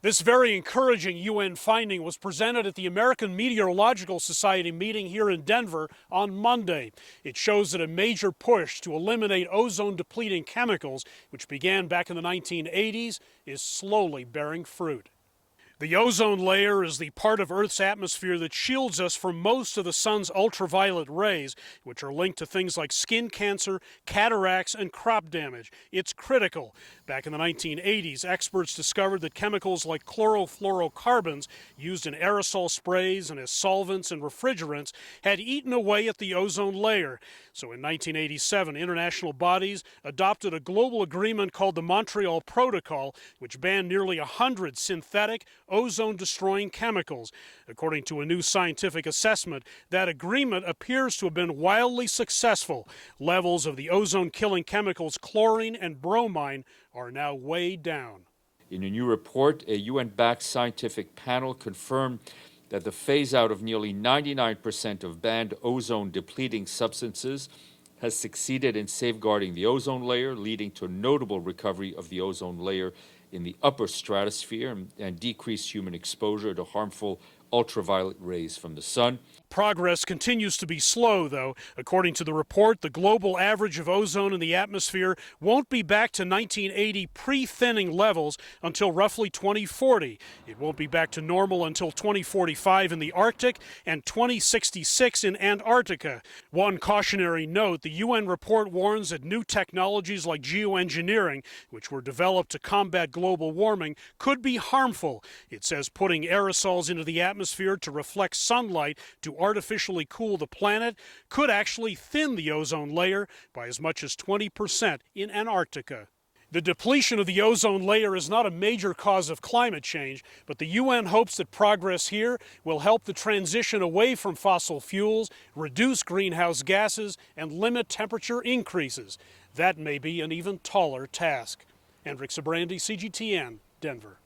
This very encouraging UN finding was presented at the American Meteorological Society meeting here in Denver on Monday. It shows that a major push to eliminate ozone-depleting chemicals, which began back in the 1980s, is slowly bearing fruit. The ozone layer is the part of Earth's atmosphere that shields us from most of the sun's ultraviolet rays, which are linked to things like skin cancer, cataracts, and crop damage. It's critical. Back in the 1980s, experts discovered that chemicals like chlorofluorocarbons, used in aerosol sprays and as solvents and refrigerants, had eaten away at the ozone layer. So in 1987, international bodies adopted a global agreement called the Montreal Protocol, which banned nearly 100 synthetic, ozone-destroying chemicals. According to a new scientific assessment, that agreement appears to have been wildly successful. Levels of the ozone-killing chemicals chlorine and bromine are now way down. In a new report, a UN-backed scientific panel confirmed that the phase-out of nearly 99% of banned ozone-depleting substances has succeeded in safeguarding the ozone layer, leading to a notable recovery of the ozone layer in the upper stratosphere and decreased human exposure to harmful ultraviolet rays from the sun. Progress continues to be slow, though. According to the report, the global average of ozone in the atmosphere won't be back to 1980 pre-thinning levels until roughly 2040. It won't be back to normal until 2045 in the Arctic and 2066 in Antarctica. One cautionary note, the UN report warns that new technologies like geoengineering, which were developed to combat global warming, could be harmful. It says putting aerosols into the atmosphere to reflect sunlight to artificially cool the planet could actually thin the ozone layer by as much as 20% in Antarctica. The depletion of the ozone layer is not a major cause of climate change, but the UN hopes that progress here will help the transition away from fossil fuels, reduce greenhouse gases, and limit temperature increases. That may be an even taller task. Sybrandy, CGTN, Denver.